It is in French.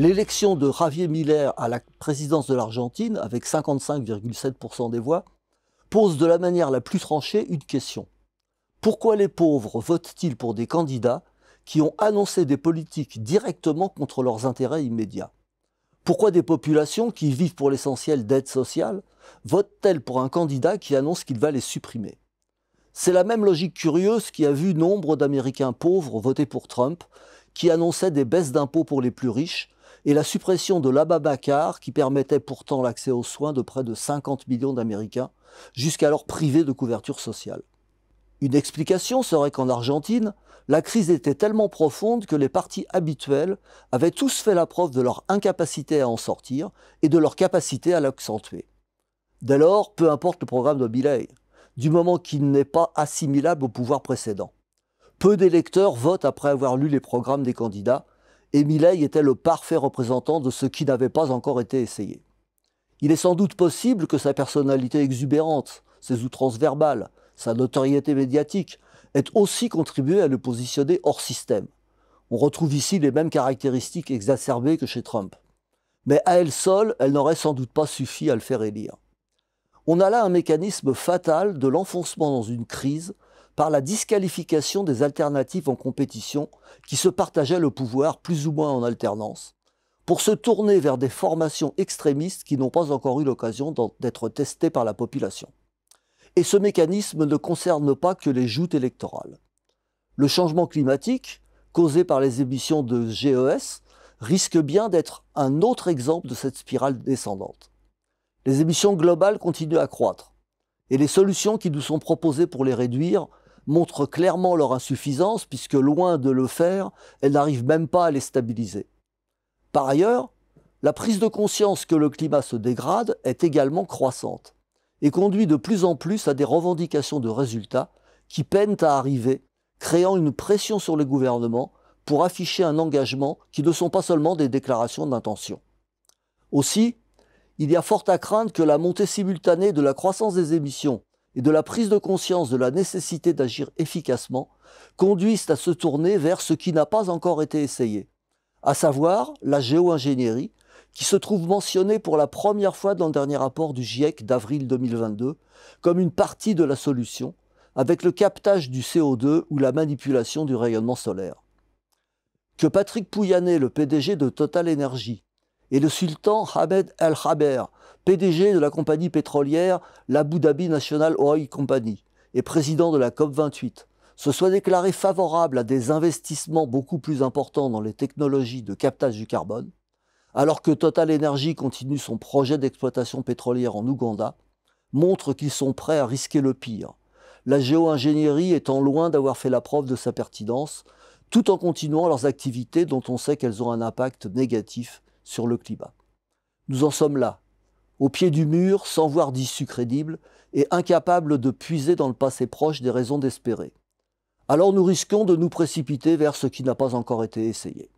L'élection de Javier Milei à la présidence de l'Argentine, avec 55,7% des voix, pose de la manière la plus tranchée une question. Pourquoi les pauvres votent-ils pour des candidats qui ont annoncé des politiques directement contre leurs intérêts immédiats? Pourquoi des populations qui vivent pour l'essentiel d'aide sociale votent-elles pour un candidat qui annonce qu'il va les supprimer? C'est la même logique curieuse qui a vu nombre d'Américains pauvres voter pour Trump, qui annonçait des baisses d'impôts pour les plus riches et la suppression de l'Obamacare qui permettait pourtant l'accès aux soins de près de 50 millions d'Américains, jusqu'alors privés de couverture sociale. Une explication serait qu'en Argentine, la crise était tellement profonde que les partis habituels avaient tous fait la preuve de leur incapacité à en sortir et de leur capacité à l'accentuer. Dès lors, peu importe le programme de Milei, du moment qu'il n'est pas assimilable au pouvoir précédent. Peu d'électeurs votent après avoir lu les programmes des candidats, et Milei était le parfait représentant de ce qui n'avait pas encore été essayé. Il est sans doute possible que sa personnalité exubérante, ses outrances verbales, sa notoriété médiatique ait aussi contribué à le positionner hors système. On retrouve ici les mêmes caractéristiques exacerbées que chez Trump. Mais à elle seule, elle n'aurait sans doute pas suffi à le faire élire. On a là un mécanisme fatal de l'enfoncement dans une crise par la disqualification des alternatives en compétition qui se partageaient le pouvoir plus ou moins en alternance, pour se tourner vers des formations extrémistes qui n'ont pas encore eu l'occasion d'être testées par la population. Et ce mécanisme ne concerne pas que les joutes électorales. Le changement climatique, causé par les émissions de GES, risque bien d'être un autre exemple de cette spirale descendante. Les émissions globales continuent à croître, et les solutions qui nous sont proposées pour les réduire montrent clairement leur insuffisance, puisque loin de le faire, elles n'arrivent même pas à les stabiliser. Par ailleurs, la prise de conscience que le climat se dégrade est également croissante, et conduit de plus en plus à des revendications de résultats qui peinent à arriver, créant une pression sur les gouvernements pour afficher un engagement qui ne sont pas seulement des déclarations d'intention. Aussi, il y a fort à craindre que la montée simultanée de la croissance des émissions et de la prise de conscience de la nécessité d'agir efficacement conduisent à se tourner vers ce qui n'a pas encore été essayé, à savoir la géo-ingénierie, qui se trouve mentionnée pour la première fois dans le dernier rapport du GIEC d'avril 2022 comme une partie de la solution, avec le captage du CO2 ou la manipulation du rayonnement solaire. Que Patrick Pouyanné, le PDG de Total Energy, et le sultan Ahmed El Jaber, PDG de la compagnie pétrolière l'Abu Dhabi National Oil Company et président de la COP28, se soient déclarés favorables à des investissements beaucoup plus importants dans les technologies de captage du carbone, alors que Total Energy continue son projet d'exploitation pétrolière en Ouganda, montre qu'ils sont prêts à risquer le pire, la géo-ingénierie étant loin d'avoir fait la preuve de sa pertinence, tout en continuant leurs activités dont on sait qu'elles ont un impact négatif sur le climat. Nous en sommes là, au pied du mur, sans voir d'issue crédible et incapables de puiser dans le passé proche des raisons d'espérer. Alors nous risquons de nous précipiter vers ce qui n'a pas encore été essayé.